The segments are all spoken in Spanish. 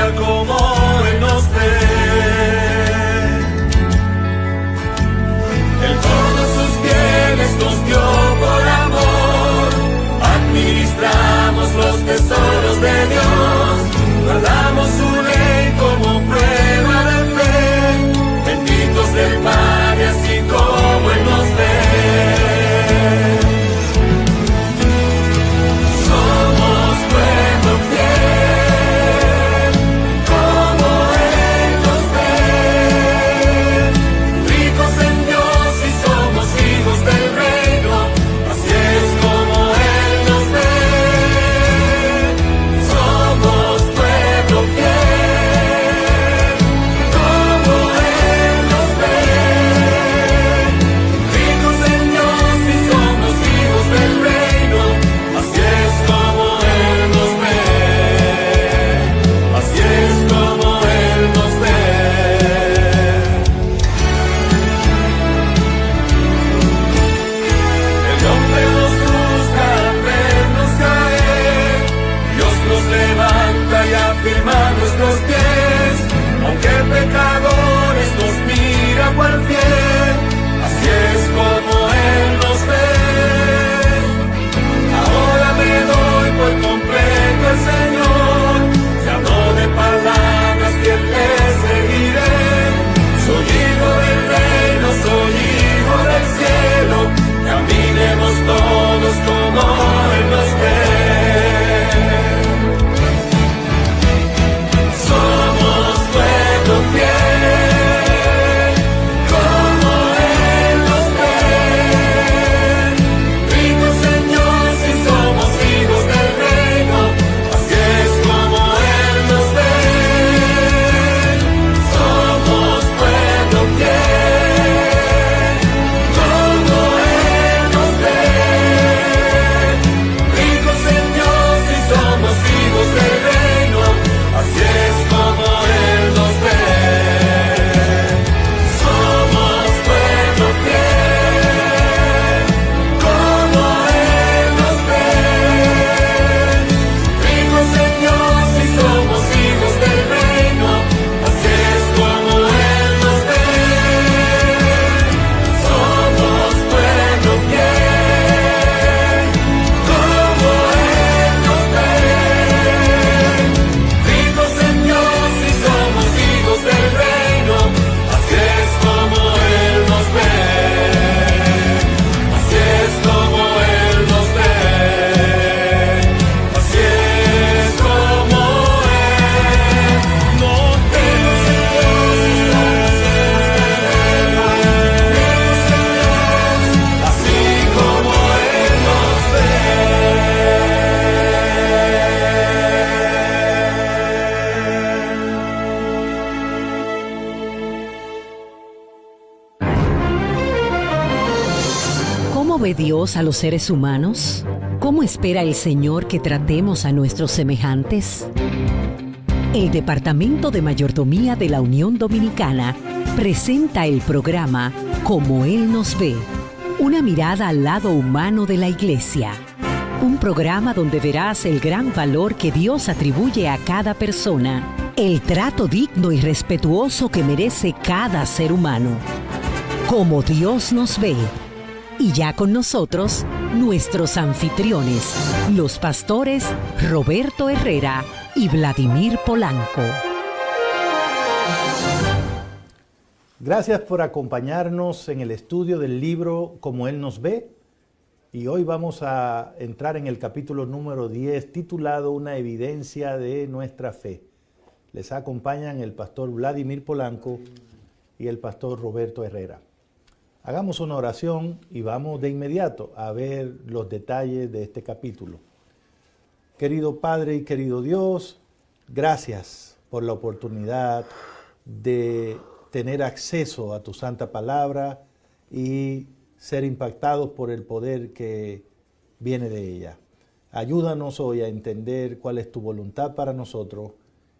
tal como Él nos ve. Él todos sus bienes nos dio por amor. Administramos los tesoros de Dios, guardamos su ley como prueba de fe. Benditos del Padre, así como Él nos ve. Somos pueblo fiel, como Él nos ve. Ricos en Dios y somos hijos del reino, así es como Él nos ve. Somos pueblo fiel, como Él nos ve. Ricos en Dios y somos hijos del reino, así es como Él nos ve. Así es como Él nos ve. El hombre nos busca al vernos caer, Dios nos levanta y afirma nuestros pies. Aunque pecadores nos mira cual fiel, así es como Él nos ve. Ahora me doy por completo al Señor, ya no de palabras que le seguiré. Soy hijo del reino, soy hijo del cielo, caminemos todos como Él nos ve. Somos pueblo fiel, como Él nos ve. Ricos en Dios y somos hijos del reino, así es como Él nos ve. Somos pueblo fiel, como Él nos ve. Ricos en Dios y somos hijos del reino, así es como Él nos ve. Somos pueblo fiel, como Él nos ve. Ricos en Dios y somos hijos del reino, así es como Él nos ve. Somos pueblo fiel, como Él nos ve. Ricos en Dios y somos hijos del reino, así es como Él nos ve. Así es como Él nos ve. Así es como Él nos ve. Así como Él nos ve. ¿Cómo ve Dios a los seres humanos? ¿Cómo espera el Señor que tratemos a nuestros semejantes? El Departamento de Mayordomía de la Unión Dominicana presenta el programa Como Él nos ve, una mirada al lado humano de la Iglesia. Un programa donde verás el gran valor que Dios atribuye a cada persona, el trato digno y respetuoso que merece cada ser humano. Como Dios nos ve. Y ya con nosotros, nuestros anfitriones, los pastores Roberto Herrera y Vladimir Polanco. Gracias por acompañarnos en el estudio del libro Como Él nos ve. Y hoy vamos a entrar en el capítulo número 10, titulado Una evidencia de nuestra fe. Les acompañan el pastor Vladimir Polanco y el pastor Roberto Herrera. Hagamos una oración y vamos de inmediato a ver los detalles de este capítulo. Querido Padre y querido Dios, gracias por la oportunidad de tener acceso a tu santa palabra y ser impactados por el poder que viene de ella. Ayúdanos hoy a entender cuál es tu voluntad para nosotros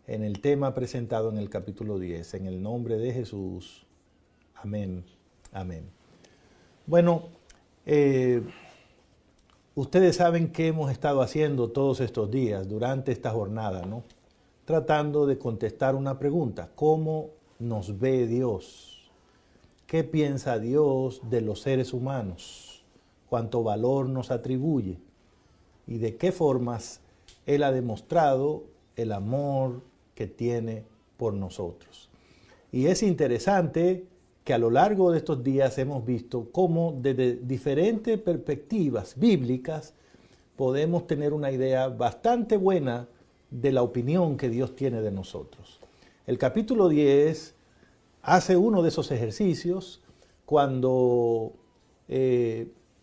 en el tema presentado en el capítulo 10. En el nombre de Jesús. Amén. Amén. Bueno, ustedes saben qué hemos estado haciendo todos estos días durante esta jornada, ¿no? tratando de contestar una pregunta: ¿cómo nos ve Dios? ¿Qué piensa Dios de los seres humanos? ¿Cuánto valor nos atribuye? ¿Y de qué formas Él ha demostrado el amor que tiene por nosotros? Y es interesante que a lo largo de estos días hemos visto cómo desde diferentes perspectivas bíblicas podemos tener una idea bastante buena de la opinión que Dios tiene de nosotros. El capítulo 10 hace uno de esos ejercicios cuando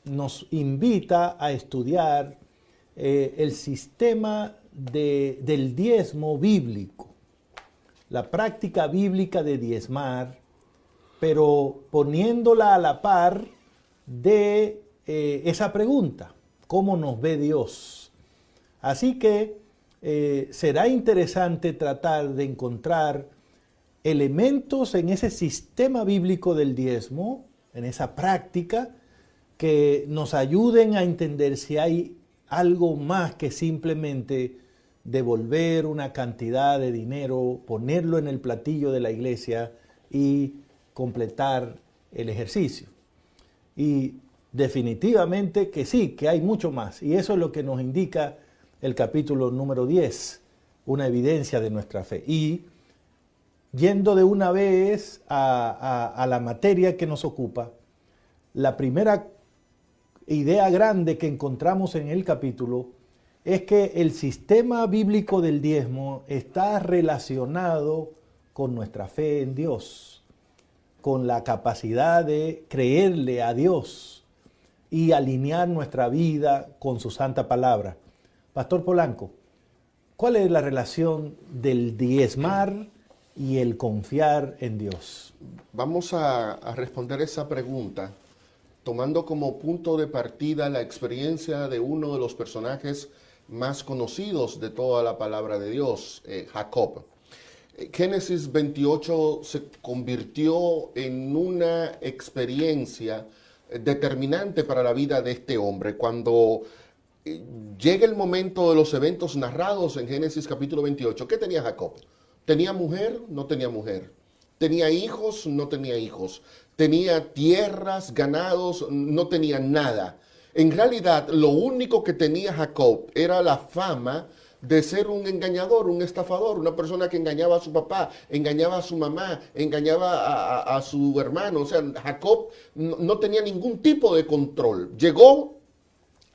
nos invita a estudiar el sistema del diezmo bíblico, la práctica bíblica de diezmar, pero poniéndola a la par de esa pregunta: ¿cómo nos ve Dios? Así que será interesante tratar de encontrar elementos en ese sistema bíblico del diezmo, en esa práctica, que nos ayuden a entender si hay algo más que simplemente devolver una cantidad de dinero, ponerlo en el platillo de la iglesia y completar el ejercicio. Y definitivamente que sí, que hay mucho más. Y eso es lo que nos indica el capítulo número 10, una evidencia de nuestra fe. Y yendo de una vez a la materia que nos ocupa, la primera idea grande que encontramos en el capítulo es que el sistema bíblico del diezmo está relacionado con nuestra fe en Dios, con la capacidad de creerle a Dios y alinear nuestra vida con su santa palabra. Pastor Polanco, ¿cuál es la relación del diezmar y el confiar en Dios? Vamos a responder esa pregunta tomando como punto de partida la experiencia de uno de los personajes más conocidos de toda la palabra de Dios, Jacob. Génesis 28 se convirtió en una experiencia determinante para la vida de este hombre. Cuando llega el momento de los eventos narrados en Génesis capítulo 28, ¿qué tenía Jacob? ¿Tenía mujer? No tenía mujer. ¿Tenía hijos? No tenía hijos. ¿Tenía tierras, ganados? No tenía nada. En realidad, lo único que tenía Jacob era la fama de ser un engañador, un estafador, una persona que engañaba a su papá, engañaba a su mamá, engañaba a su hermano. O sea, Jacob no tenía ningún tipo de control. Llegó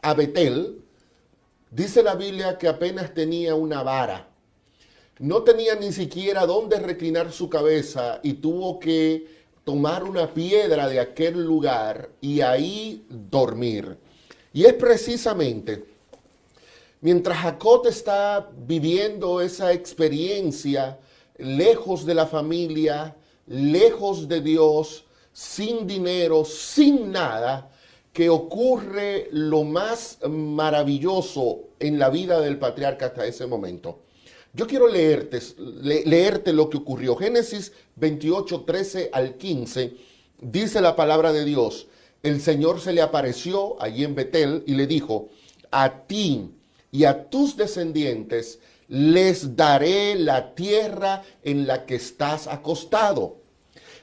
a Betel, dice la Biblia que apenas tenía una vara. No tenía ni siquiera dónde reclinar su cabeza y tuvo que tomar una piedra de aquel lugar y ahí dormir. Y es precisamente mientras Jacob está viviendo esa experiencia, lejos de la familia, lejos de Dios, sin dinero, sin nada, que ocurre lo más maravilloso en la vida del patriarca hasta ese momento. Yo quiero leerte lo que ocurrió. Génesis 28, 13 al 15, dice la palabra de Dios: el Señor se le apareció allí en Betel y le dijo: a ti y a tus descendientes les daré la tierra en la que estás acostado.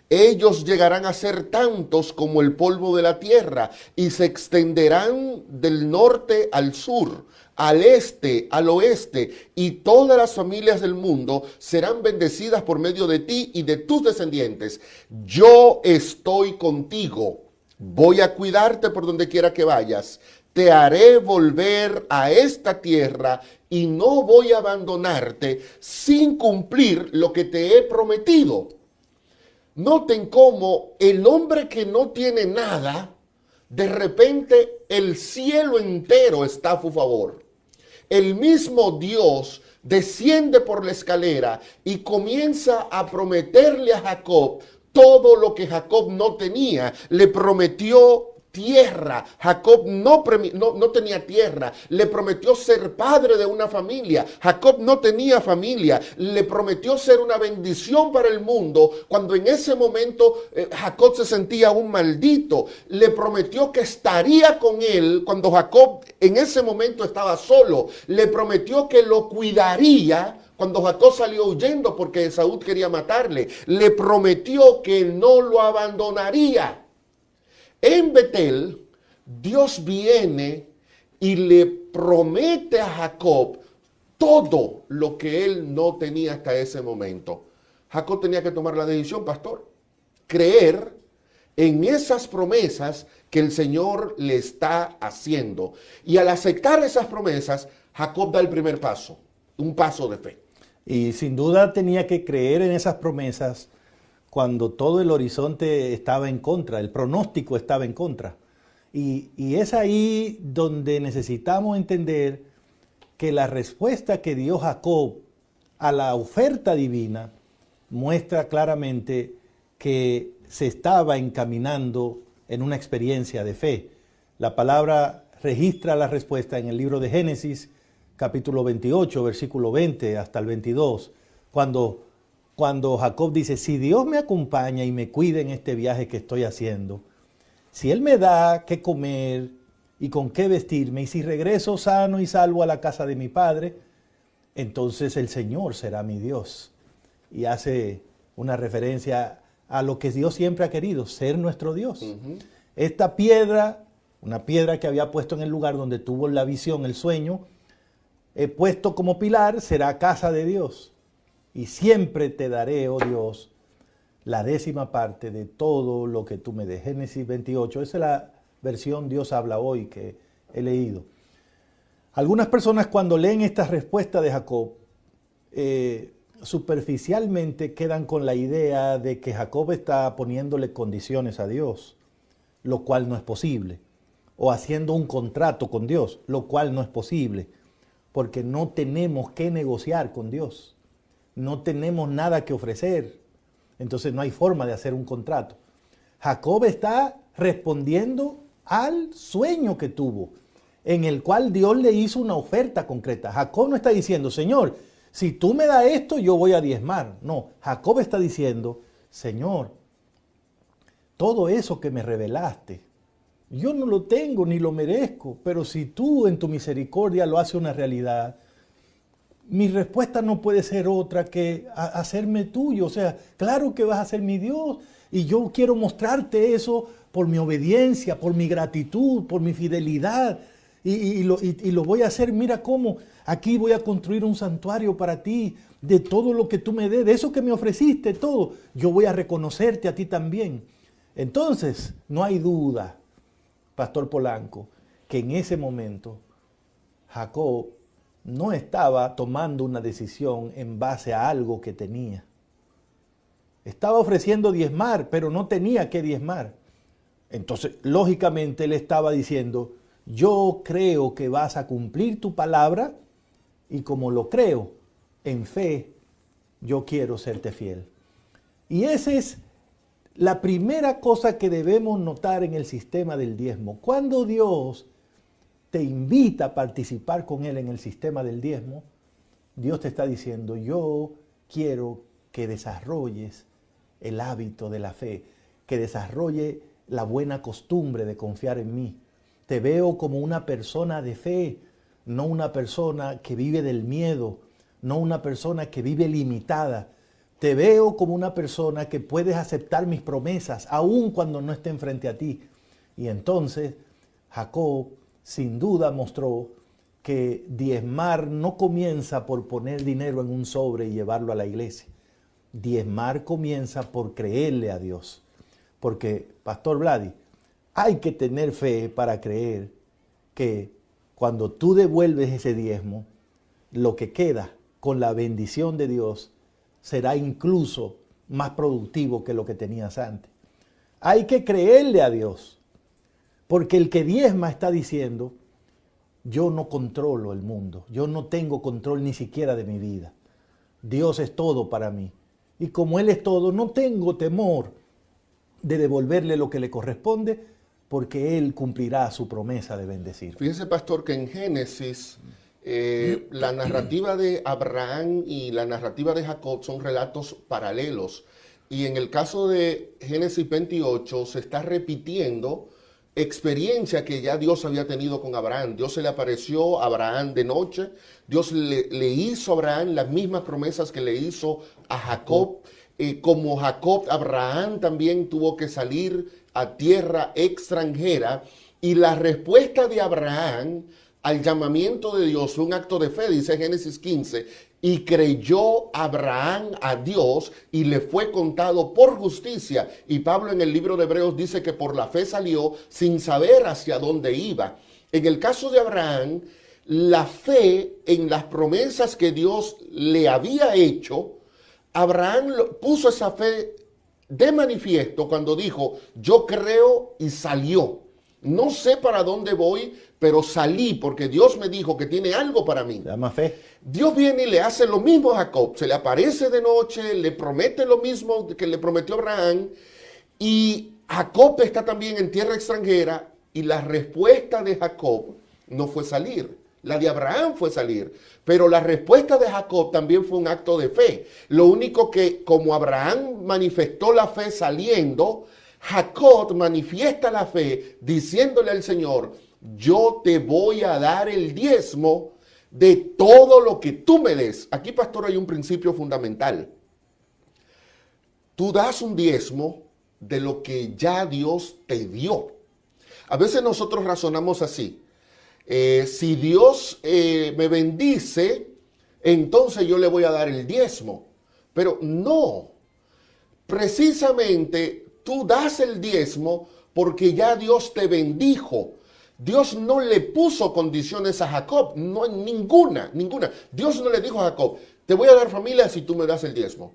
Ellos llegarán a ser tantos como el polvo de la tierra y se extenderán del norte al sur, al este, al oeste, y todas las familias del mundo serán bendecidas por medio de ti y de tus descendientes. Yo estoy contigo, voy a cuidarte por donde quiera que vayas. Te haré volver a esta tierra y no voy a abandonarte sin cumplir lo que te he prometido. Noten cómo el hombre que no tiene nada, de repente el cielo entero está a su favor. El mismo Dios desciende por la escalera y comienza a prometerle a Jacob todo lo que Jacob no tenía. Le prometió tierra. Jacob no tenía tierra. Le prometió ser padre de una familia. Jacob no tenía familia. Le prometió ser una bendición para el mundo, cuando en ese momento Jacob se sentía un maldito. Le prometió que estaría con él cuando Jacob en ese momento estaba solo. Le prometió que lo cuidaría cuando Jacob salió huyendo porque Esaú quería matarle. Le prometió que no lo abandonaría. En Betel, Dios viene y le promete a Jacob todo lo que él no tenía hasta ese momento. Jacob tenía que tomar la decisión, pastor, creer en esas promesas que el Señor le está haciendo. Y al aceptar esas promesas, Jacob da el primer paso, un paso de fe. Y sin duda tenía que creer en esas promesas cuando todo el horizonte estaba en contra, el pronóstico estaba en contra. Y es ahí donde necesitamos entender que la respuesta que dio Jacob a la oferta divina muestra claramente que se estaba encaminando en una experiencia de fe. La palabra registra la respuesta en el libro de Génesis, capítulo 28, versículo 20 hasta el 22, cuando Jacob dice, si Dios me acompaña y me cuida en este viaje que estoy haciendo, si Él me da qué comer y con qué vestirme, y si regreso sano y salvo a la casa de mi padre, entonces el Señor será mi Dios. Y hace una referencia a lo que Dios siempre ha querido, ser nuestro Dios. Esta piedra, una piedra que había puesto en el lugar donde tuvo la visión, el sueño, he puesto como pilar, será casa de Dios. Y siempre te daré, oh Dios, la 10ª parte de todo lo que tú me des. Génesis 28, esa es la versión Dios habla hoy que he leído. Algunas personas cuando leen esta respuesta de Jacob, superficialmente quedan con la idea de que Jacob está poniéndole condiciones a Dios, lo cual no es posible. O haciendo un contrato con Dios, lo cual no es posible. Porque no tenemos que negociar con Dios. No tenemos nada que ofrecer. Entonces no hay forma de hacer un contrato. Jacob está respondiendo al sueño que tuvo, en el cual Dios le hizo una oferta concreta. Jacob no está diciendo, Señor, si tú me das esto, yo voy a diezmar. No, Jacob está diciendo, Señor, todo eso que me revelaste, yo no lo tengo ni lo merezco, pero si tú en tu misericordia lo haces una realidad, mi respuesta no puede ser otra que hacerme tuyo. O sea, claro que vas a ser mi Dios y yo quiero mostrarte eso por mi obediencia, por mi gratitud, por mi fidelidad. Y lo voy a hacer, mira cómo, aquí voy a construir un santuario para ti, de todo lo que tú me des, de eso que me ofreciste, todo, yo voy a reconocerte a ti también. Entonces, no hay duda, Pastor Polanco, que en ese momento Jacob no estaba tomando una decisión en base a algo que tenía. Estaba ofreciendo diezmar, pero no tenía que diezmar. Entonces, lógicamente, él estaba diciendo, yo creo que vas a cumplir tu palabra y como lo creo, en fe, yo quiero serte fiel. Y esa es la primera cosa que debemos notar en el sistema del diezmo. Cuando Dios te invita a participar con Él en el sistema del diezmo, Dios te está diciendo, yo quiero que desarrolles el hábito de la fe, que desarrolle la buena costumbre de confiar en mí. Te veo como una persona de fe, no una persona que vive del miedo, no una persona que vive limitada. Te veo como una persona que puedes aceptar mis promesas, aun cuando no estén frente a ti. Y entonces Jacob sin duda mostró que diezmar no comienza por poner dinero en un sobre y llevarlo a la iglesia. Diezmar comienza por creerle a Dios. Porque, Pastor Vladi, hay que tener fe para creer que cuando tú devuelves ese diezmo, lo que queda con la bendición de Dios será incluso más productivo que lo que tenías antes. Hay que creerle a Dios. Porque el que diezma está diciendo, yo no controlo el mundo, yo no tengo control ni siquiera de mi vida. Dios es todo para mí. Y como Él es todo, no tengo temor de devolverle lo que le corresponde, porque Él cumplirá su promesa de bendecir. Fíjese, pastor, que en Génesis la narrativa de Abraham y la narrativa de Jacob son relatos paralelos. Y en el caso de Génesis 28 se está repitiendo experiencia que ya Dios había tenido con Abraham. Dios se le apareció a Abraham de noche. Dios le hizo a Abraham las mismas promesas que le hizo a Jacob. Como Jacob, Abraham también tuvo que salir a tierra extranjera. Y la respuesta de Abraham al llamamiento de Dios fue un acto de fe, dice Génesis 15, y creyó Abraham a Dios y le fue contado por justicia. Y Pablo en el libro de Hebreos dice que por la fe salió sin saber hacia dónde iba. En el caso de Abraham, la fe en las promesas que Dios le había hecho, Abraham puso esa fe de manifiesto cuando dijo, yo creo, y salió. No sé para dónde voy, pero salí porque Dios me dijo que tiene algo para mí. Se llama fe. Dios viene y le hace lo mismo a Jacob. Se le aparece de noche, le promete lo mismo que le prometió a Abraham. Y Jacob está también en tierra extranjera. Y la respuesta de Jacob no fue salir. La de Abraham fue salir. Pero la respuesta de Jacob también fue un acto de fe. Lo único que como Abraham manifestó la fe saliendo, Jacob manifiesta la fe diciéndole al Señor, yo te voy a dar el diezmo de todo lo que tú me des. Aquí, pastor, hay un principio fundamental. Tú das un diezmo de lo que ya Dios te dio. A veces nosotros razonamos así. Si Dios me bendice, entonces yo le voy a dar el diezmo. Pero no. Precisamente tú das el diezmo porque ya Dios te bendijo. Dios no le puso condiciones a Jacob, no, ninguna. Dios no le dijo a Jacob, te voy a dar familia si tú me das el diezmo.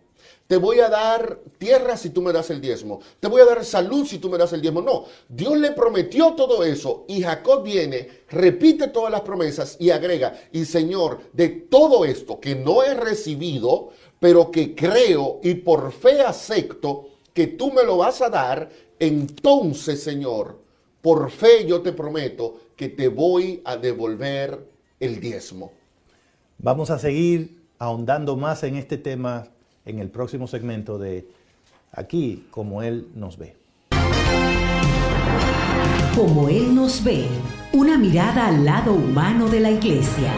Te voy a dar tierra si tú me das el diezmo. Te voy a dar salud si tú me das el diezmo. No, Dios le prometió todo eso y Jacob viene, repite todas las promesas y agrega, y Señor, de todo esto que no he recibido, pero que creo y por fe acepto que tú me lo vas a dar, entonces, Señor, por fe yo te prometo que te voy a devolver el diezmo. Vamos a seguir ahondando más en este tema en el próximo segmento de Aquí, como Él nos ve. Como Él nos ve, una mirada al lado humano de la iglesia.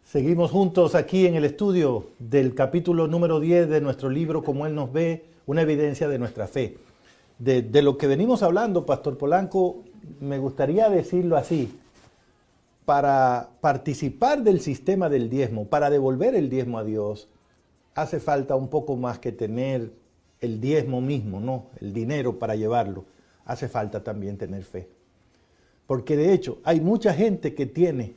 Seguimos juntos aquí en el estudio del capítulo número 10 de nuestro libro Como Él nos ve, una evidencia de nuestra fe. De lo que venimos hablando, Pastor Polanco, me gustaría decirlo así. Para participar del sistema del diezmo, para devolver el diezmo a Dios, hace falta un poco más que tener el diezmo mismo, ¿no? El dinero para llevarlo. Hace falta también tener fe. Porque de hecho, hay mucha gente que tiene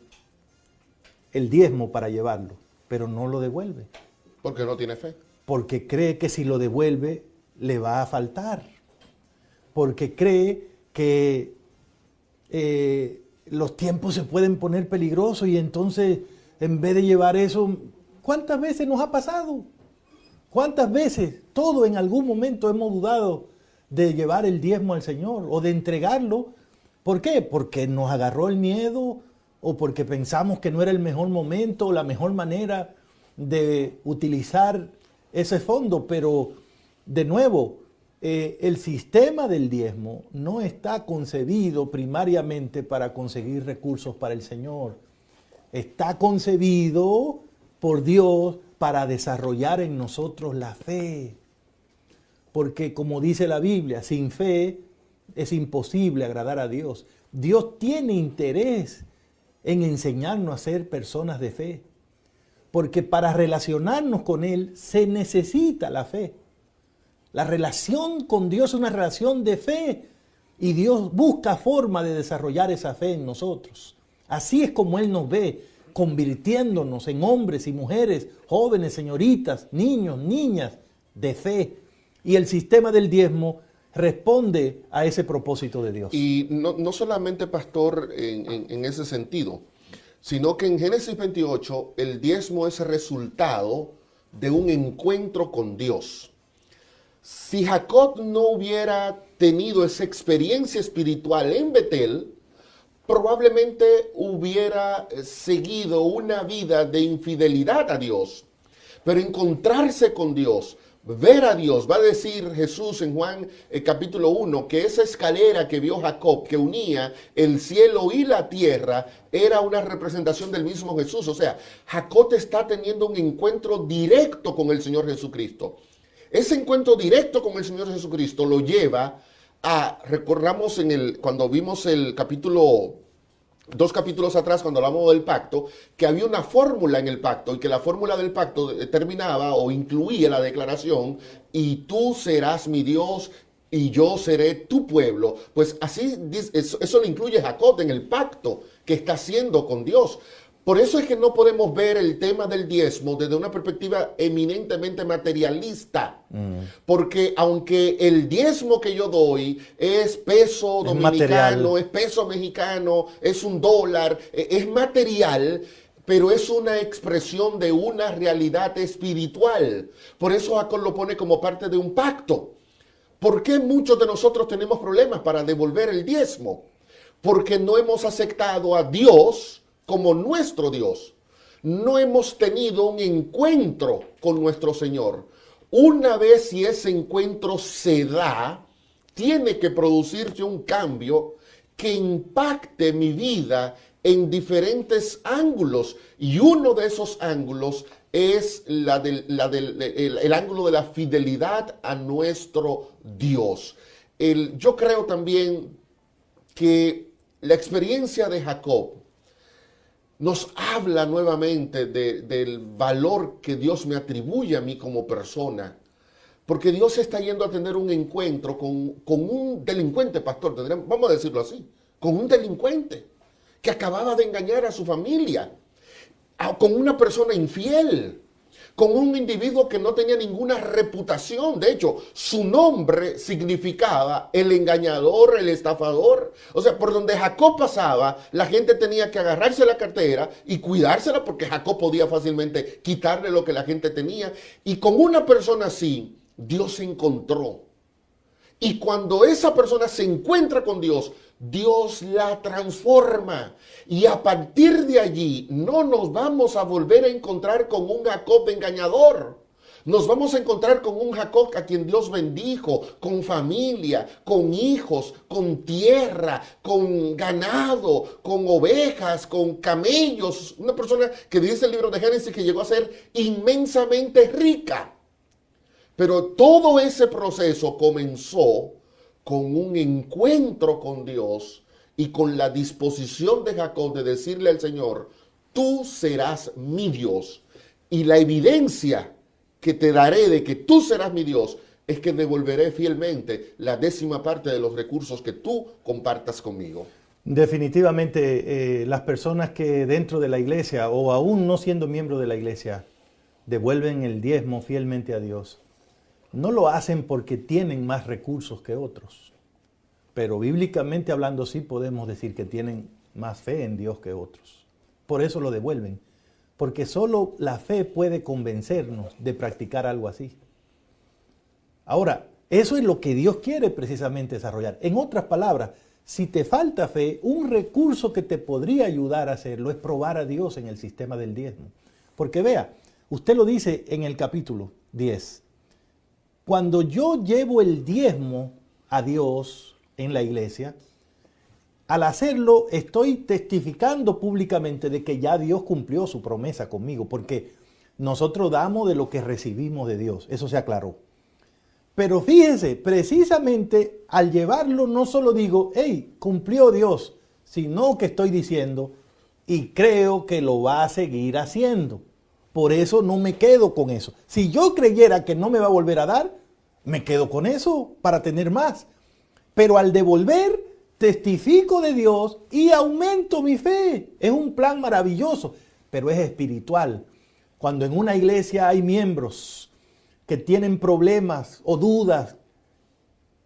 el diezmo para llevarlo, pero no lo devuelve. Porque no tiene fe. Porque cree que si lo devuelve, le va a faltar. Porque cree que los tiempos se pueden poner peligrosos y entonces, en vez de llevar eso, ¿cuántas veces nos ha pasado? ¿Cuántas veces? Todo en algún momento hemos dudado de llevar el diezmo al Señor o de entregarlo. ¿Por qué? Porque nos agarró el miedo o porque pensamos que no era el mejor momento o la mejor manera de utilizar ese fondo. Pero, de nuevo, el sistema del diezmo no está concebido primariamente para conseguir recursos para el Señor. Está concebido por Dios para desarrollar en nosotros la fe. Porque como dice la Biblia, sin fe es imposible agradar a Dios. Dios tiene interés en enseñarnos a ser personas de fe. Porque para relacionarnos con Él se necesita la fe. La relación con Dios es una relación de fe y Dios busca forma de desarrollar esa fe en nosotros. Así es como Él nos ve, convirtiéndonos en hombres y mujeres, jóvenes, señoritas, niños, niñas de fe. Y el sistema del diezmo responde a ese propósito de Dios. Y no solamente, pastor, en ese sentido, sino que en Génesis 28 el diezmo es resultado de un encuentro con Dios. Si Jacob no hubiera tenido esa experiencia espiritual en Betel, probablemente hubiera seguido una vida de infidelidad a Dios. Pero encontrarse con Dios, ver a Dios, va a decir Jesús en Juan capítulo 1, que esa escalera que vio Jacob, que unía el cielo y la tierra, era una representación del mismo Jesús. O sea, Jacob está teniendo un encuentro directo con el Señor Jesucristo. Ese encuentro directo con el Señor Jesucristo lo lleva a, recordamos cuando vimos el capítulo, 2 capítulos atrás, cuando hablamos del pacto, que había una fórmula en el pacto y que la fórmula del pacto terminaba o incluía la declaración: y tú serás mi Dios y yo seré tu pueblo. Pues así, eso lo incluye Jacob en el pacto que está haciendo con Dios. Por eso es que no podemos ver el tema del diezmo desde una perspectiva eminentemente materialista. Porque aunque el diezmo que yo doy es peso dominicano, es peso mexicano, es $1, es material, pero es una expresión de una realidad espiritual. Por eso Jacob lo pone como parte de un pacto. ¿Por qué muchos de nosotros tenemos problemas para devolver el diezmo? Porque no hemos aceptado a Dios como nuestro Dios. No hemos tenido un encuentro con nuestro Señor. Una vez si ese encuentro se da, tiene que producirse un cambio que impacte mi vida en diferentes ángulos. Y uno de esos ángulos es el ángulo de la fidelidad a nuestro Dios. Yo creo también que la experiencia de Jacob nos habla nuevamente del valor que Dios me atribuye a mí como persona. Porque Dios está yendo a tener un encuentro con un delincuente, pastor, vamos a decirlo así, con un delincuente que acababa de engañar a su familia, con una persona infiel, con un individuo que no tenía ninguna reputación. De hecho, su nombre significaba el engañador, el estafador. O sea, por donde Jacob pasaba, la gente tenía que agarrarse la cartera y cuidársela, porque Jacob podía fácilmente quitarle lo que la gente tenía. Y con una persona así, Dios se encontró. Y cuando esa persona se encuentra con Dios, Dios la transforma. Y a partir de allí no nos vamos a volver a encontrar con un Jacob engañador. Nos vamos a encontrar con un Jacob a quien Dios bendijo, con familia, con hijos, con tierra, con ganado, con ovejas, con camellos. Una persona que dice el libro de Génesis que llegó a ser inmensamente rica. Pero todo ese proceso comenzó con un encuentro con Dios y con la disposición de Jacob de decirle al Señor: tú serás mi Dios. Y la evidencia que te daré de que tú serás mi Dios es que devolveré fielmente la 10ª parte de los recursos que tú compartas conmigo. Definitivamente, las personas que dentro de la iglesia o aún no siendo miembros de la iglesia devuelven el diezmo fielmente a Dios, no lo hacen porque tienen más recursos que otros, pero bíblicamente hablando sí podemos decir que tienen más fe en Dios que otros. Por eso lo devuelven, porque solo la fe puede convencernos de practicar algo así. Ahora, eso es lo que Dios quiere precisamente desarrollar. En otras palabras, si te falta fe, un recurso que te podría ayudar a hacerlo es probar a Dios en el sistema del diezmo. Porque vea, usted lo dice en el capítulo 10. Cuando yo llevo el diezmo a Dios en la iglesia, al hacerlo estoy testificando públicamente de que ya Dios cumplió su promesa conmigo, porque nosotros damos de lo que recibimos de Dios, eso se aclaró. Pero fíjese, precisamente al llevarlo no solo digo, hey, cumplió Dios, sino que estoy diciendo, y creo que lo va a seguir haciendo. Por eso no me quedo con eso. Si yo creyera que no me va a volver a dar, me quedo con eso para tener más. Pero al devolver, testifico de Dios y aumento mi fe. Es un plan maravilloso, pero es espiritual. Cuando en una iglesia hay miembros que tienen problemas o dudas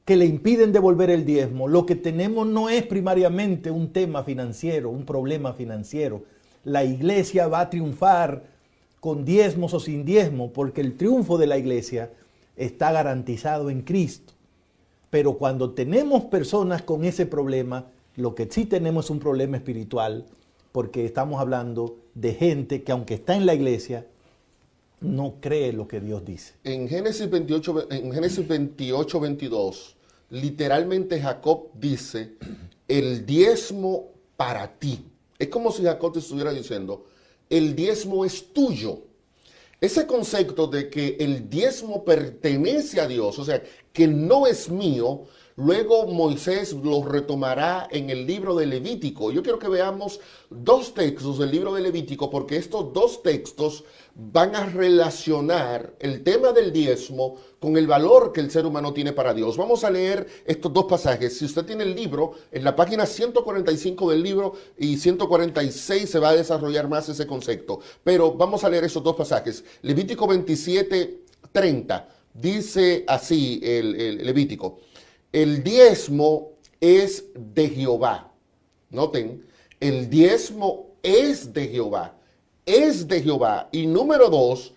que le impiden devolver el diezmo, lo que tenemos no es primariamente un tema financiero, un problema financiero. La iglesia va a triunfar con diezmos o sin diezmo, porque el triunfo de la iglesia está garantizado en Cristo. Pero cuando tenemos personas con ese problema, lo que sí tenemos es un problema espiritual, porque estamos hablando de gente que aunque está en la iglesia, no cree lo que Dios dice. En Génesis 28, 22, literalmente Jacob dice, el diezmo para ti. Es como si Jacob te estuviera diciendo, el diezmo es tuyo. Ese concepto de que el diezmo pertenece a Dios, o sea, que no es mío, luego Moisés lo retomará en el libro de Levítico. Yo quiero que veamos dos textos del libro de Levítico, porque estos dos textos van a relacionar el tema del diezmo con el valor que el ser humano tiene para Dios. Vamos a leer estos dos pasajes. Si usted tiene el libro, en la página 145 del libro y 146 se va a desarrollar más ese concepto. Pero vamos a leer esos dos pasajes. Levítico 27, 30. Dice así el Levítico. El diezmo es de Jehová. Noten, el diezmo es de Jehová. Es de Jehová. Y número 2,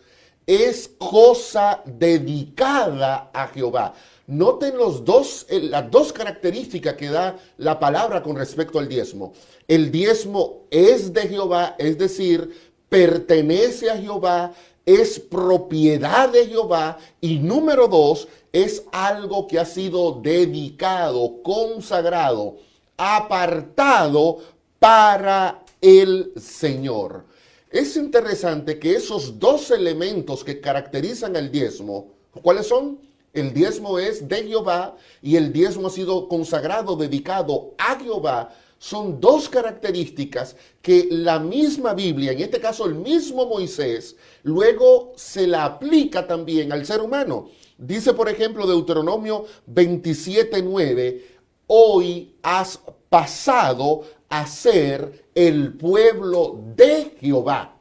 es cosa dedicada a Jehová. Noten las dos características que da la palabra con respecto al diezmo. El diezmo es de Jehová, es decir, pertenece a Jehová, es propiedad de Jehová. Y número 2, es algo que ha sido dedicado, consagrado, apartado para el Señor. Es interesante que esos dos elementos que caracterizan al diezmo, ¿cuáles son? El diezmo es de Jehová y el diezmo ha sido consagrado, dedicado a Jehová. Son dos características que la misma Biblia, en este caso el mismo Moisés, luego se la aplica también al ser humano. Dice, por ejemplo, Deuteronomio 27:9, hoy has pasado a ser el pueblo de Jehová.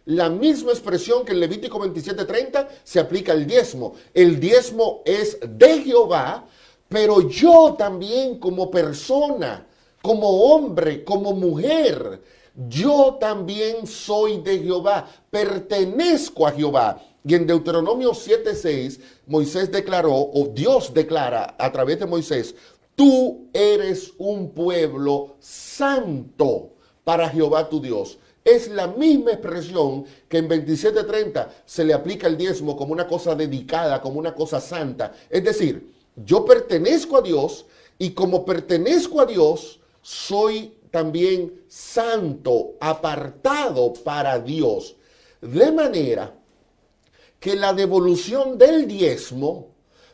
La misma expresión que en Levítico 27:30 se aplica al diezmo. El diezmo es de Jehová, pero yo también como persona, como hombre, como mujer, yo también soy de Jehová, pertenezco a Jehová. Y en Deuteronomio 7:6, Moisés declaró, o Dios declara a través de Moisés, tú eres un pueblo santo para Jehová tu Dios. Es la misma expresión que en 27:30 se le aplica el diezmo como una cosa dedicada, como una cosa santa. Es decir, yo pertenezco a Dios y como pertenezco a Dios, soy también santo, apartado para Dios. De manera que la devolución del diezmo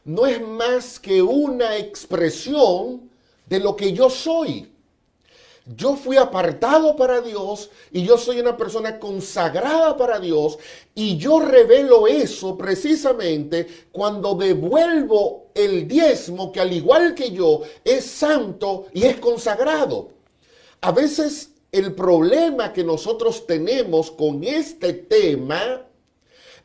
no es más que una expresión de lo que yo soy. Yo fui apartado para Dios y yo soy una persona consagrada para Dios y yo revelo eso precisamente cuando devuelvo el diezmo que al igual que yo es santo y es consagrado. A veces el problema que nosotros tenemos con este tema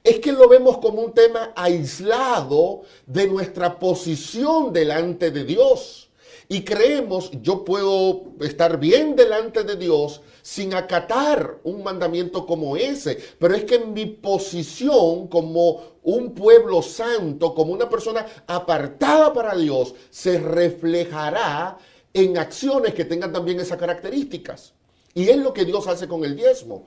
es que lo vemos como un tema aislado de nuestra posición delante de Dios. Y creemos, yo puedo estar bien delante de Dios sin acatar un mandamiento como ese. Pero es que en mi posición como un pueblo santo, como una persona apartada para Dios, se reflejará en acciones que tengan también esas características. Y es lo que Dios hace con el diezmo.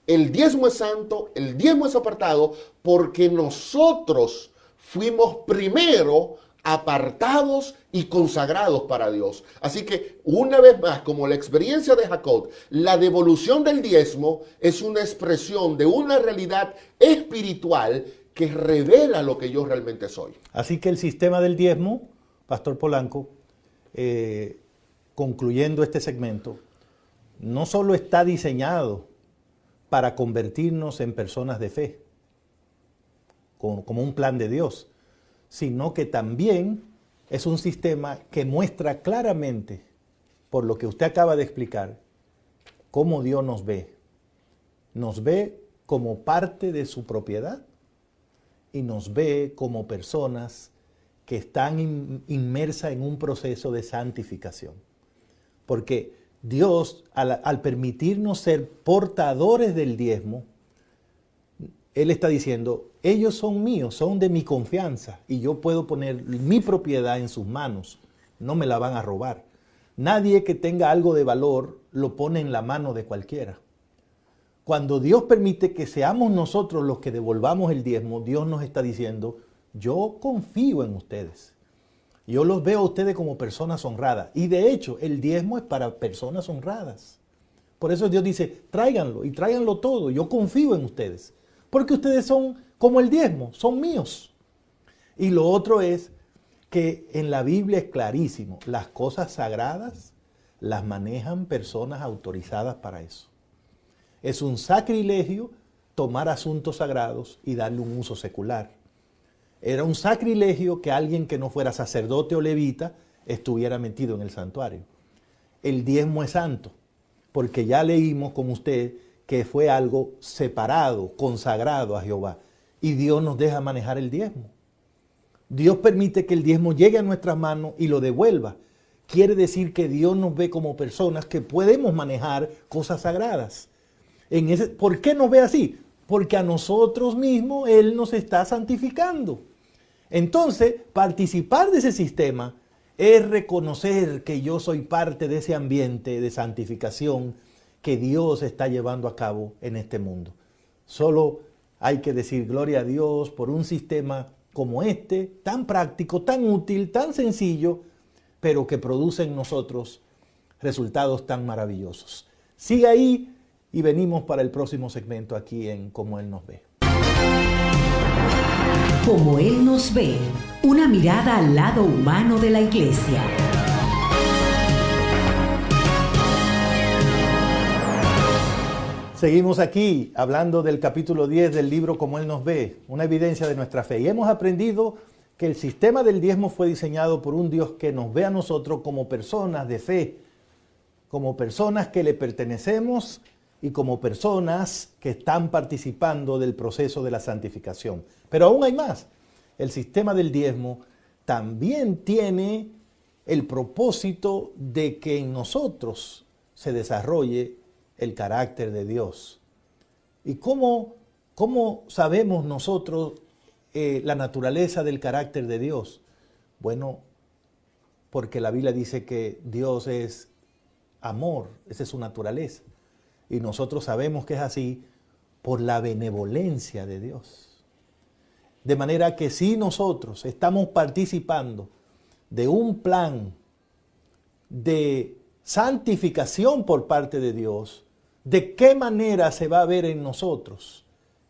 El diezmo es santo, el diezmo es apartado, porque nosotros fuimos primero apartados y consagrados para Dios. Así que, una vez más, como la experiencia de Jacob, la devolución del diezmo es una expresión de una realidad espiritual que revela lo que yo realmente soy. Así que el sistema del diezmo, Pastor Polanco, concluyendo este segmento, no solo está diseñado para convertirnos en personas de fe, como un plan de Dios, sino que también es un sistema que muestra claramente, por lo que usted acaba de explicar, cómo Dios nos ve. Nos ve como parte de su propiedad y nos ve como personas que están inmersas en un proceso de santificación. Porque Dios, al permitirnos ser portadores del diezmo, Él está diciendo, ellos son míos, son de mi confianza y yo puedo poner mi propiedad en sus manos, no me la van a robar. Nadie que tenga algo de valor lo pone en la mano de cualquiera. Cuando Dios permite que seamos nosotros los que devolvamos el diezmo, Dios nos está diciendo, yo confío en ustedes. Yo los veo a ustedes como personas honradas. Y de hecho, el diezmo es para personas honradas. Por eso Dios dice, tráiganlo y tráiganlo todo. Yo confío en ustedes. Porque ustedes son como el diezmo, son míos. Y lo otro es que en la Biblia es clarísimo. Las cosas sagradas las manejan personas autorizadas para eso. Es un sacrilegio tomar asuntos sagrados y darle un uso secular. Era un sacrilegio que alguien que no fuera sacerdote o levita estuviera metido en el santuario. El diezmo es santo, porque ya leímos con usted que fue algo separado, consagrado a Jehová. Y Dios nos deja manejar el diezmo. Dios permite que el diezmo llegue a nuestras manos y lo devuelva. Quiere decir que Dios nos ve como personas que podemos manejar cosas sagradas. ¿Por qué nos ve así? Porque a nosotros mismos Él nos está santificando. Entonces, participar de ese sistema es reconocer que yo soy parte de ese ambiente de santificación que Dios está llevando a cabo en este mundo. Solo hay que decir gloria a Dios por un sistema como este, tan práctico, tan útil, tan sencillo, pero que produce en nosotros resultados tan maravillosos. Sigue ahí y venimos para el próximo segmento aquí en Como Él nos ve. Como Él nos ve, una mirada al lado humano de la iglesia. Seguimos aquí hablando del capítulo 10 del libro Como Él nos ve, una evidencia de nuestra fe. Y hemos aprendido que el sistema del diezmo fue diseñado por un Dios que nos ve a nosotros como personas de fe, como personas que le pertenecemos y como personas que están participando del proceso de la santificación. Pero aún hay más. El sistema del diezmo también tiene el propósito de que en nosotros se desarrolle el carácter de Dios. ¿Y cómo sabemos nosotros la naturaleza del carácter de Dios? Bueno, porque la Biblia dice que Dios es amor, esa es su naturaleza. Y nosotros sabemos que es así por la benevolencia de Dios. De manera que si nosotros estamos participando de un plan de santificación por parte de Dios, ¿de qué manera se va a ver en nosotros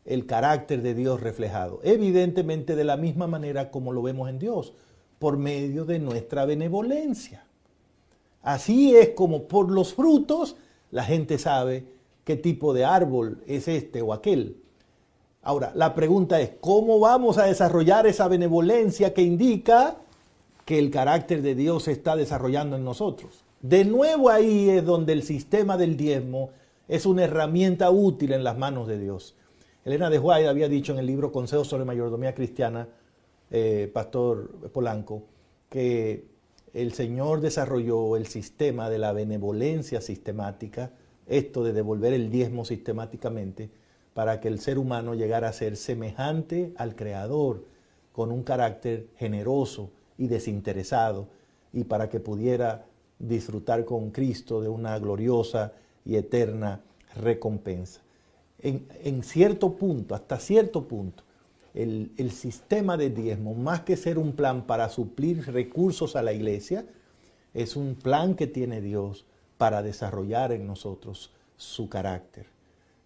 el carácter de Dios reflejado? Evidentemente de la misma manera como lo vemos en Dios, por medio de nuestra benevolencia. Así es como por los frutos la gente sabe qué tipo de árbol es este o aquel. Ahora, la pregunta es, ¿cómo vamos a desarrollar esa benevolencia que indica que el carácter de Dios se está desarrollando en nosotros? De nuevo ahí es donde el sistema del diezmo es una herramienta útil en las manos de Dios. Elena de White había dicho en el libro Consejos sobre Mayordomía Cristiana, Pastor Polanco, que el Señor desarrolló el sistema de la benevolencia sistemática, esto de devolver el diezmo sistemáticamente, para que el ser humano llegara a ser semejante al Creador, con un carácter generoso y desinteresado, y para que pudiera disfrutar con Cristo de una gloriosa y eterna recompensa. En cierto punto, hasta cierto punto, el sistema de diezmo, más que ser un plan para suplir recursos a la iglesia, es un plan que tiene Dios para desarrollar en nosotros su carácter.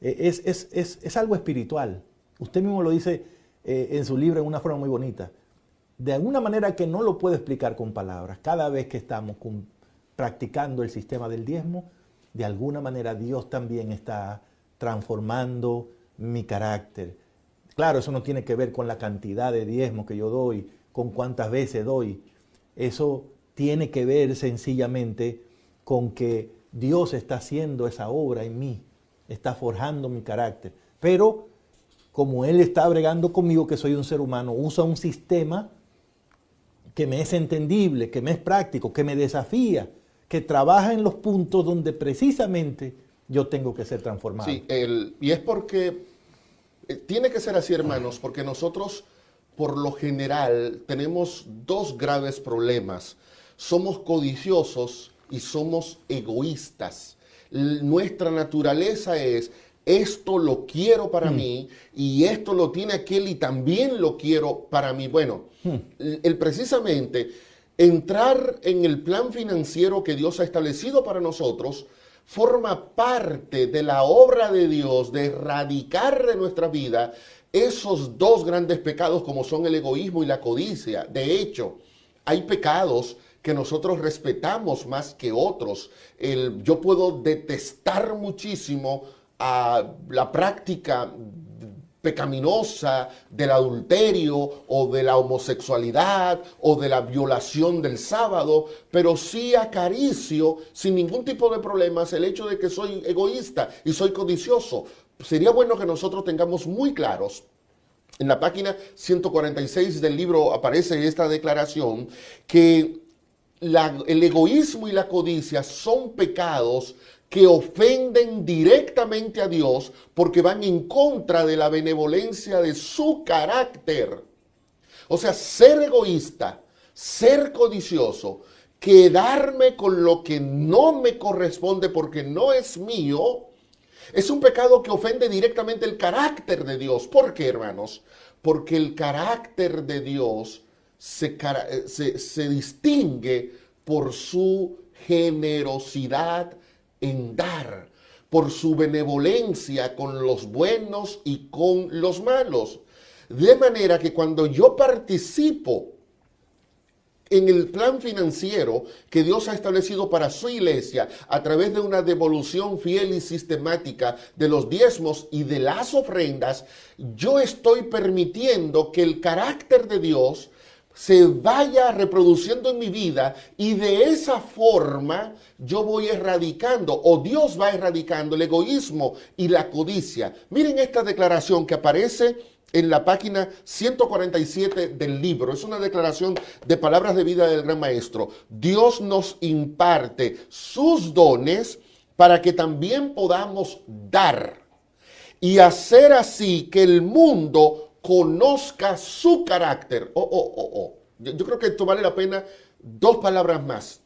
Es algo espiritual. Usted mismo lo dice en su libro en una forma muy bonita. De alguna manera que no lo puedo explicar con palabras. Cada vez que estamos practicando el sistema del diezmo, de alguna manera Dios también está transformando mi carácter. Claro, eso no tiene que ver con la cantidad de diezmo que yo doy, con cuántas veces doy. Eso tiene que ver sencillamente con que Dios está haciendo esa obra en mí, está forjando mi carácter. Pero como Él está bregando conmigo, que soy un ser humano, usa un sistema que me es entendible, que me es práctico, que me desafía, que trabaja en los puntos donde precisamente yo tengo que ser transformado. Sí, y es porque Tiene que ser así, hermanos, porque nosotros, por lo general, tenemos dos graves problemas. Somos codiciosos y somos egoístas. Nuestra naturaleza es, esto lo quiero para mí y esto lo tiene aquel y también lo quiero para mí. Bueno, precisamente entrar en el plan financiero que Dios ha establecido para nosotros forma parte de la obra de Dios de erradicar de nuestra vida esos dos grandes pecados como son el egoísmo y la codicia. De hecho, hay pecados que nosotros respetamos más que otros. Yo puedo detestar muchísimo a la práctica pecaminosa del adulterio o de la homosexualidad o de la violación del sábado, pero sí acaricio sin ningún tipo de problemas el hecho de que soy egoísta y soy codicioso. Sería bueno que nosotros tengamos muy claros. En la página 146 del libro aparece esta declaración que el egoísmo y la codicia son pecados que ofenden directamente a Dios porque van en contra de la benevolencia de su carácter. O sea, ser egoísta, ser codicioso, quedarme con lo que no me corresponde porque no es mío, es un pecado que ofende directamente el carácter de Dios. ¿Por qué, hermanos? Porque el carácter de Dios se distingue por su generosidad en dar, por su benevolencia con los buenos y con los malos. De manera que cuando yo participo en el plan financiero que Dios ha establecido para su iglesia a través de una devolución fiel y sistemática de los diezmos y de las ofrendas, yo estoy permitiendo que el carácter de Dios se vaya reproduciendo en mi vida y de esa forma yo voy erradicando, o Dios va erradicando el egoísmo y la codicia. Miren esta declaración que aparece en la página 147 del libro. Es una declaración de palabras de vida del Gran Maestro. Dios nos imparte sus dones para que también podamos dar y hacer así que el mundo conozca su carácter. Yo creo que esto vale la pena dos palabras más.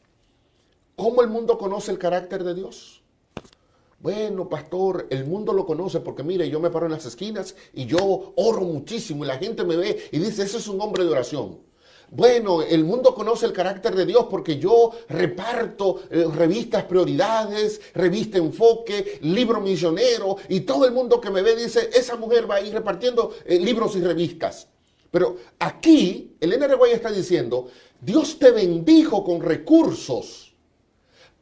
¿Cómo el mundo conoce el carácter de Dios? Bueno, pastor, el mundo lo conoce porque mire, yo me paro en las esquinas y yo oro muchísimo y la gente me ve y dice, ese es un hombre de oración. Bueno, el mundo conoce el carácter de Dios porque yo reparto revistas Prioridades, revista Enfoque, libro misionero y todo el mundo que me ve dice, esa mujer va a ir repartiendo libros y revistas. Pero aquí, Elena Reguaya está diciendo, Dios te bendijo con recursos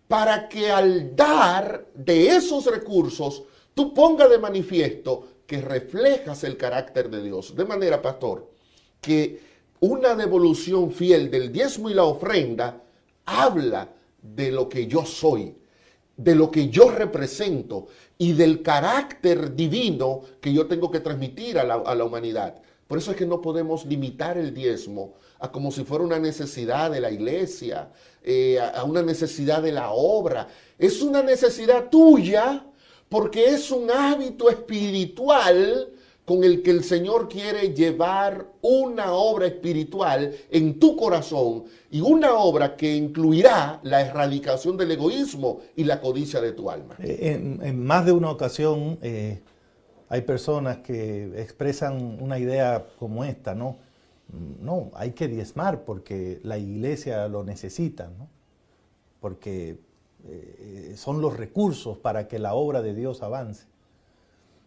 para que al dar de esos recursos, tú pongas de manifiesto que reflejas el carácter de Dios. De manera, pastor, que una devolución fiel del diezmo y la ofrenda habla de lo que yo soy, de lo que yo represento y del carácter divino que yo tengo que transmitir a la humanidad. Por eso es que no podemos limitar el diezmo a como si fuera una necesidad de la iglesia, a una necesidad de la obra. Es una necesidad tuya porque es un hábito espiritual con el que el Señor quiere llevar una obra espiritual en tu corazón y una obra que incluirá la erradicación del egoísmo y la codicia de tu alma. En más de una ocasión hay personas que expresan una idea como esta, ¿no? No, hay que diezmar porque la iglesia lo necesita, ¿no? Porque son los recursos para que la obra de Dios avance.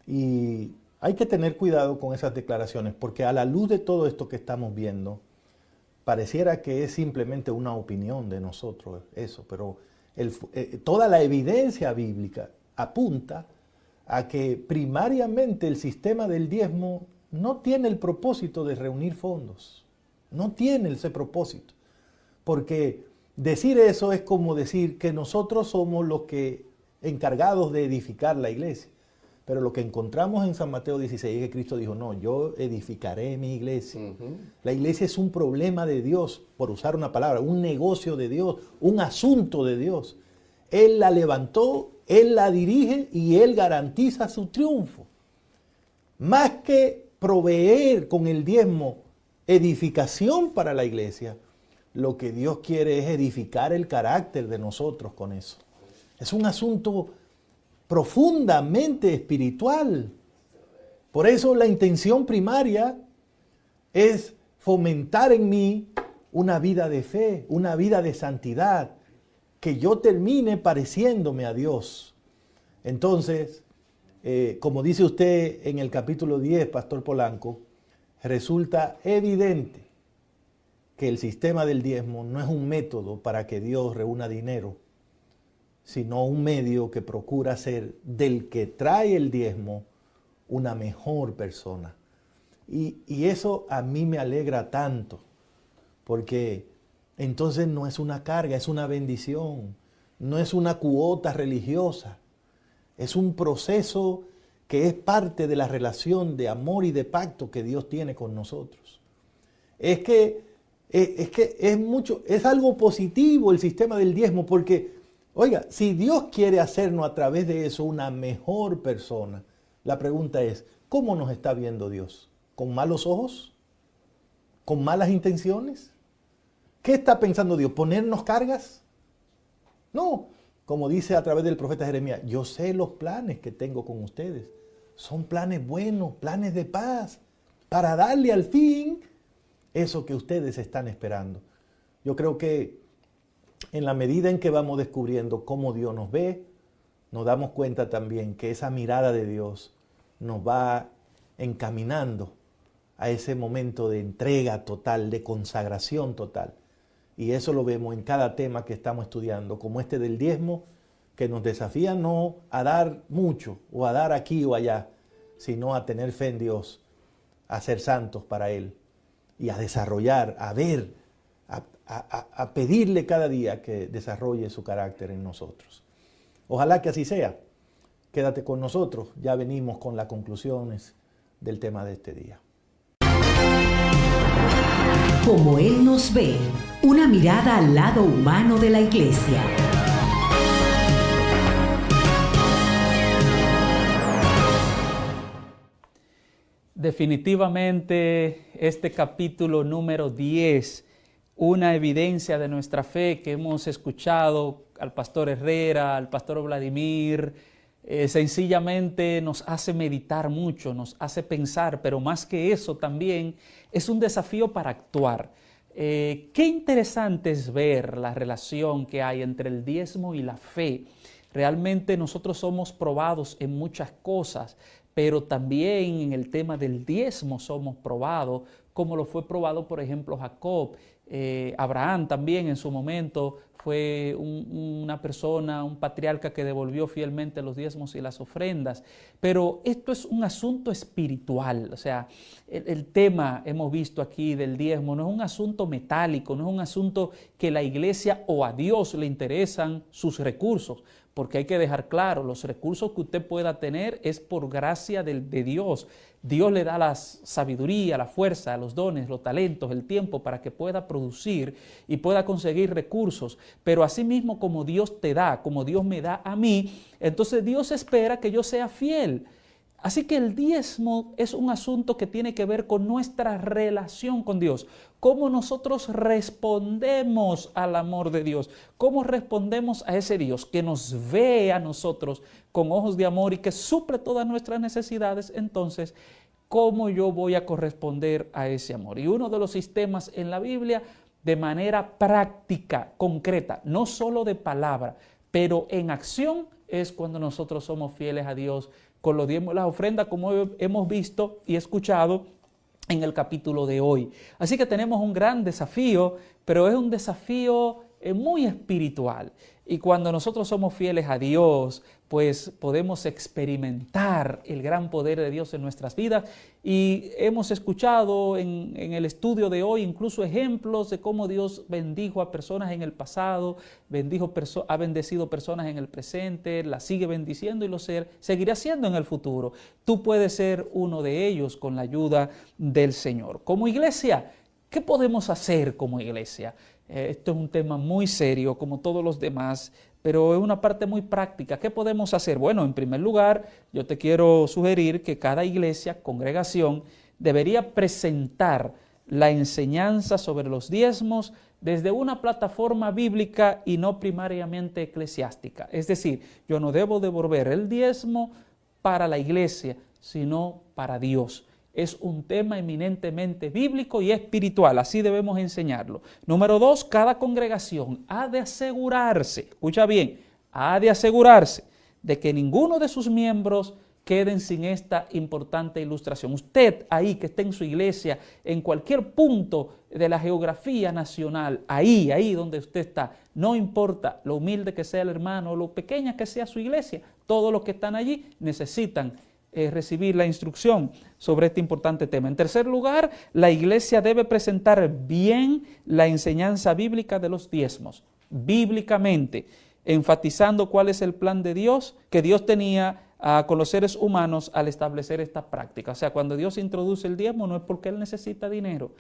Y hay que tener cuidado con esas declaraciones porque a la luz de todo esto que estamos viendo, pareciera que es simplemente una opinión de nosotros eso, pero toda la evidencia bíblica apunta a que primariamente el sistema del diezmo no tiene el propósito de reunir fondos, no tiene ese propósito, porque decir eso es como decir que nosotros somos los que encargados de edificar la iglesia. Pero lo que encontramos en San Mateo 16 es que Cristo dijo, no, yo edificaré mi iglesia. La iglesia es un problema de Dios, por usar una palabra, un negocio de Dios, un asunto de Dios. Él la levantó, Él la dirige y Él garantiza su triunfo. más que proveer con el diezmo edificación para la iglesia, lo que Dios quiere es edificar el carácter de nosotros con eso. Es un asunto profundamente espiritual. Por eso la intención primaria es fomentar en mí una vida de fe, una vida de santidad, que yo termine pareciéndome a Dios. Entonces, como dice usted en el capítulo 10, Pastor Polanco, resulta evidente que el sistema del diezmo no es un método para que Dios reúna dinero, sino un medio que procura hacer del que trae el diezmo una mejor persona. Y eso a mí me alegra tanto, porque entonces no es una carga, es una bendición, no es una cuota religiosa, es un proceso que es parte de la relación de amor y de pacto que Dios tiene con nosotros. Es algo positivo el sistema del diezmo, porque, oiga, si Dios quiere hacernos a través de eso una mejor persona, la pregunta es, ¿cómo nos está viendo Dios? ¿Con malos ojos? ¿Con malas intenciones? ¿Qué está pensando Dios? ¿Ponernos cargas? No, como dice a través del profeta Jeremías, yo sé los planes que tengo con ustedes. Son planes buenos, planes de paz, para darle al fin eso que ustedes están esperando. Yo creo que en la medida en que vamos descubriendo cómo Dios nos ve, nos damos cuenta también que esa mirada de Dios nos va encaminando a ese momento de entrega total, de consagración total. Y eso lo vemos en cada tema que estamos estudiando, como este del diezmo, que nos desafía no a dar mucho o a dar aquí o allá, sino a tener fe en Dios, a ser santos para Él y a desarrollar, a ver, a pedirle cada día que desarrolle su carácter en nosotros. Ojalá que así sea. Quédate con nosotros, ya venimos con las conclusiones del tema de este día. Como Él nos ve, una mirada al lado humano de la iglesia. Definitivamente este capítulo número 10, una evidencia de nuestra fe que hemos escuchado al pastor Herrera, al pastor Vladimir, sencillamente nos hace meditar mucho, nos hace pensar, pero más que eso también es un desafío para actuar. Qué interesante es ver la relación que hay entre el diezmo y la fe. Realmente nosotros somos probados en muchas cosas, pero también en el tema del diezmo somos probados, como lo fue probado, por ejemplo, Jacob. Abraham también en su momento fue una persona, un patriarca que devolvió fielmente los diezmos y las ofrendas. Pero esto es un asunto espiritual, o sea, el tema hemos visto aquí del diezmo no es un asunto metálico, no es un asunto que la iglesia o a Dios le interesan sus recursos, porque hay que dejar claro, los recursos que usted pueda tener es por gracia de Dios. Dios le da la sabiduría, la fuerza, los dones, los talentos, el tiempo para que pueda producir y pueda conseguir recursos. Pero asimismo como Dios te da, como Dios me da a mí, entonces Dios espera que yo sea fiel. Así que el diezmo es un asunto que tiene que ver con nuestra relación con Dios. Cómo nosotros respondemos al amor de Dios. Cómo respondemos a ese Dios que nos ve a nosotros con ojos de amor y que suple todas nuestras necesidades. Entonces, ¿cómo yo voy a corresponder a ese amor? Y uno de los sistemas en la Biblia, de manera práctica, concreta, no solo de palabra, pero en acción, es cuando nosotros somos fieles a Dios con los diezmos y las ofrendas, como hemos visto y escuchado en el capítulo de hoy. Así que tenemos un gran desafío, pero es un desafío muy espiritual. Y cuando nosotros somos fieles a Dios, pues podemos experimentar el gran poder de Dios en nuestras vidas. Y hemos escuchado en el estudio de hoy incluso ejemplos de cómo Dios bendijo a personas en el pasado, ha bendecido personas en el presente, las sigue bendiciendo y lo seguirá haciendo en el futuro. Tú puedes ser uno de ellos con la ayuda del Señor. Como iglesia, ¿qué podemos hacer como iglesia? Esto es un tema muy serio, como todos los demás, pero es una parte muy práctica. ¿Qué podemos hacer? Bueno, en primer lugar, yo te quiero sugerir que cada iglesia, congregación, debería presentar la enseñanza sobre los diezmos desde una plataforma bíblica y no primariamente eclesiástica. Es decir, yo no debo devolver el diezmo para la iglesia, sino para Dios. Es un tema eminentemente bíblico y espiritual, así debemos enseñarlo. Número 2, cada congregación ha de asegurarse, escucha bien, ha de asegurarse de que ninguno de sus miembros queden sin esta importante ilustración. Usted ahí que esté en su iglesia, en cualquier punto de la geografía nacional, ahí donde usted está, no importa lo humilde que sea el hermano o lo pequeña que sea su iglesia, todos los que están allí necesitan recibir la instrucción sobre este importante tema. En tercer lugar, la iglesia debe presentar bien la enseñanza bíblica de los diezmos, bíblicamente, enfatizando cuál es el plan de Dios, que Dios tenía con los seres humanos al establecer esta práctica. O sea, cuando Dios introduce el diezmo no es porque Él necesita dinero,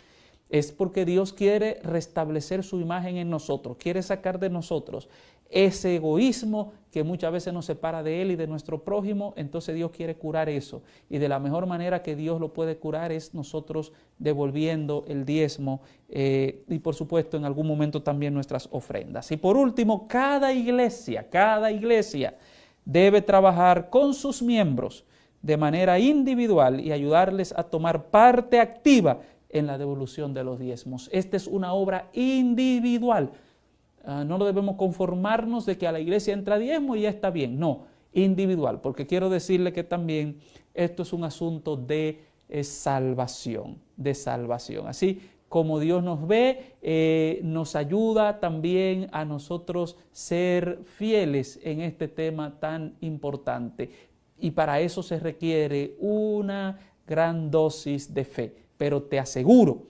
es porque Dios quiere restablecer su imagen en nosotros, quiere sacar de nosotros ese egoísmo que muchas veces nos separa de Él y de nuestro prójimo. Entonces Dios quiere curar eso, y de la mejor manera que Dios lo puede curar es nosotros devolviendo el diezmo y por supuesto en algún momento también nuestras ofrendas. Y por último, cada iglesia debe trabajar con sus miembros de manera individual y ayudarles a tomar parte activa en la devolución de los diezmos. Esta es una obra individual. No lo debemos conformarnos de que a la iglesia entra diezmo y ya está bien. No, individual, porque quiero decirle que también esto es un asunto de salvación, Así como Dios nos ve, nos ayuda también a nosotros ser fieles en este tema tan importante. Y para eso se requiere una gran dosis de fe. Pero te aseguro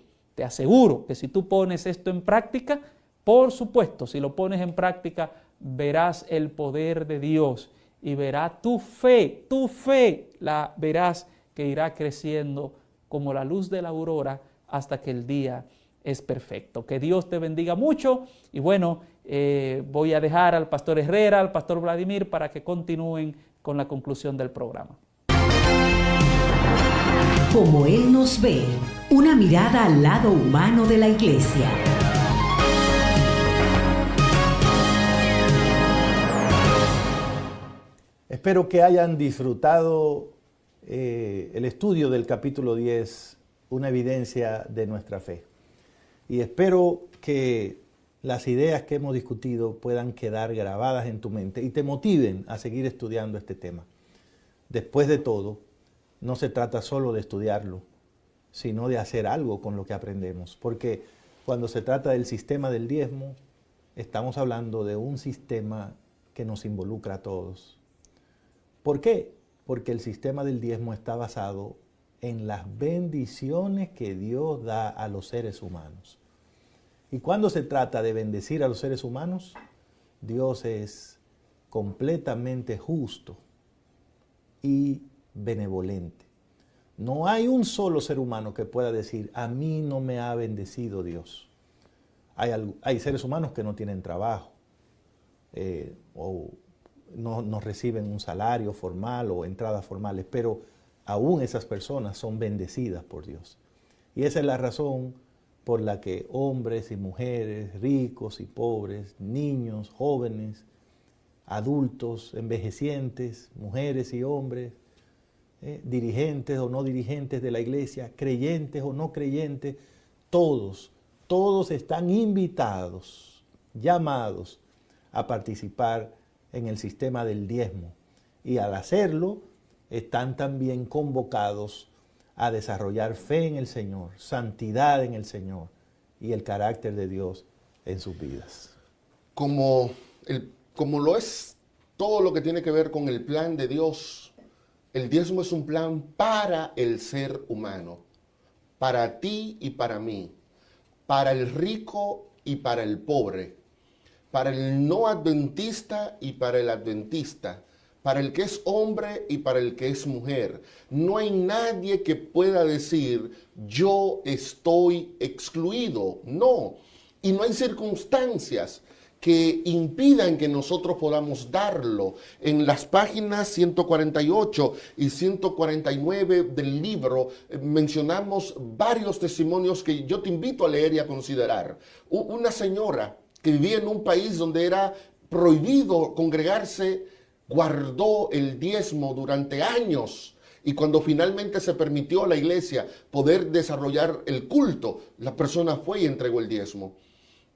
que si tú pones esto en práctica, por supuesto, si lo pones en práctica, verás el poder de Dios y verás tu fe, la verás que irá creciendo como la luz de la aurora hasta que el día es perfecto. Que Dios te bendiga mucho y bueno, voy a dejar al pastor Herrera, al pastor Vladimir para que continúen con la conclusión del programa. Como Él nos ve, una mirada al lado humano de la iglesia. Espero que hayan disfrutado el estudio del capítulo 10, una evidencia de nuestra fe. Y espero que las ideas que hemos discutido puedan quedar grabadas en tu mente y te motiven a seguir estudiando este tema. Después de todo, no se trata solo de estudiarlo, sino de hacer algo con lo que aprendemos. Porque cuando se trata del sistema del diezmo, estamos hablando de un sistema que nos involucra a todos. ¿Por qué? Porque el sistema del diezmo está basado en las bendiciones que Dios da a los seres humanos. Y cuando se trata de bendecir a los seres humanos, Dios es completamente justo y benevolente. No hay un solo ser humano que pueda decir, a mí no me ha bendecido Dios. Hay seres humanos que no tienen trabajo o no reciben un salario formal o entradas formales, pero aún esas personas son bendecidas por Dios. Y esa es la razón por la que hombres y mujeres, ricos y pobres, niños, jóvenes, adultos, envejecientes, mujeres y hombres, dirigentes o no dirigentes de la iglesia, creyentes o no creyentes, todos están invitados, llamados a participar en el sistema del diezmo. Y al hacerlo, están también convocados a desarrollar fe en el Señor, santidad en el Señor y el carácter de Dios en sus vidas. Como lo es todo lo que tiene que ver con el plan de Dios, el diezmo es un plan para el ser humano, para ti y para mí, para el rico y para el pobre, para el no adventista y para el adventista, para el que es hombre y para el que es mujer. No hay nadie que pueda decir, yo estoy excluido. No. y no hay circunstancias que impidan que nosotros podamos darlo. En las páginas 148 y 149 del libro mencionamos varios testimonios que yo te invito a leer y a considerar. Una señora que vivía en un país donde era prohibido congregarse, guardó el diezmo durante años, y cuando finalmente se permitió a la iglesia poder desarrollar el culto, la persona fue y entregó el diezmo.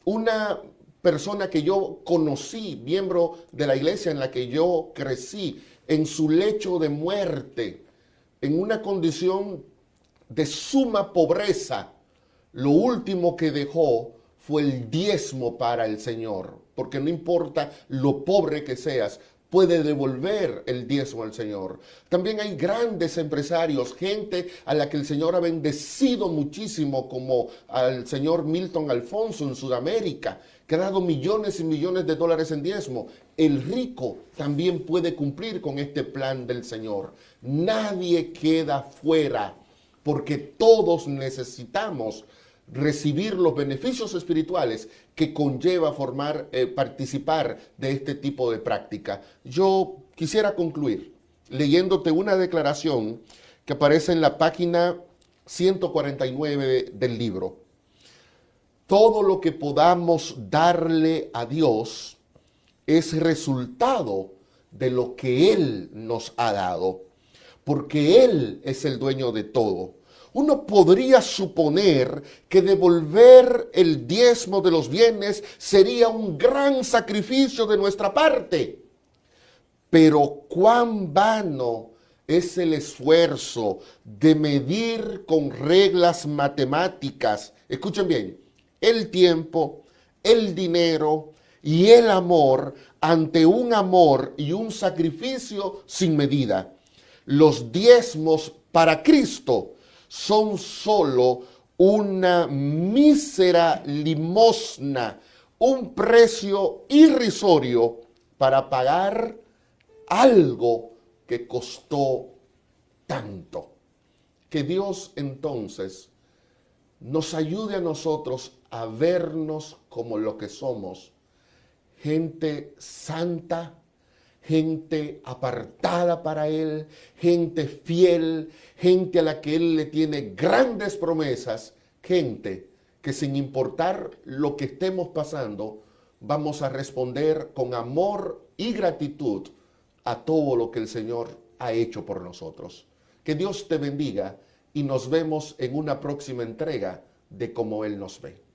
Una persona que yo conocí, miembro de la iglesia en la que yo crecí, en su lecho de muerte, en una condición de suma pobreza, lo último que dejó fue el diezmo para el Señor, porque no importa lo pobre que seas, puede devolver el diezmo al Señor. También hay grandes empresarios, gente a la que el Señor ha bendecido muchísimo, como al señor Milton Alfonso en Sudamérica, que ha dado millones y millones de dólares en diezmo. El rico también puede cumplir con este plan del Señor. Nadie queda fuera, porque todos necesitamos recibir los beneficios espirituales que conlleva participar de este tipo de práctica. Yo quisiera concluir leyéndote una declaración que aparece en la página 149 del libro. Todo lo que podamos darle a Dios es resultado de lo que Él nos ha dado, porque Él es el dueño de todo. Uno podría suponer que devolver el diezmo de los bienes sería un gran sacrificio de nuestra parte. Pero cuán vano es el esfuerzo de medir con reglas matemáticas, escuchen bien, el tiempo, el dinero y el amor ante un amor y un sacrificio sin medida. Los diezmos para Cristo son solo una mísera limosna, un precio irrisorio para pagar algo que costó tanto. Que Dios entonces nos ayude a nosotros a vernos como lo que somos, gente santa, gente apartada para Él, gente fiel, gente a la que Él le tiene grandes promesas, gente que sin importar lo que estemos pasando, vamos a responder con amor y gratitud a todo lo que el Señor ha hecho por nosotros. Que Dios te bendiga y nos vemos en una próxima entrega de Como Él nos ve.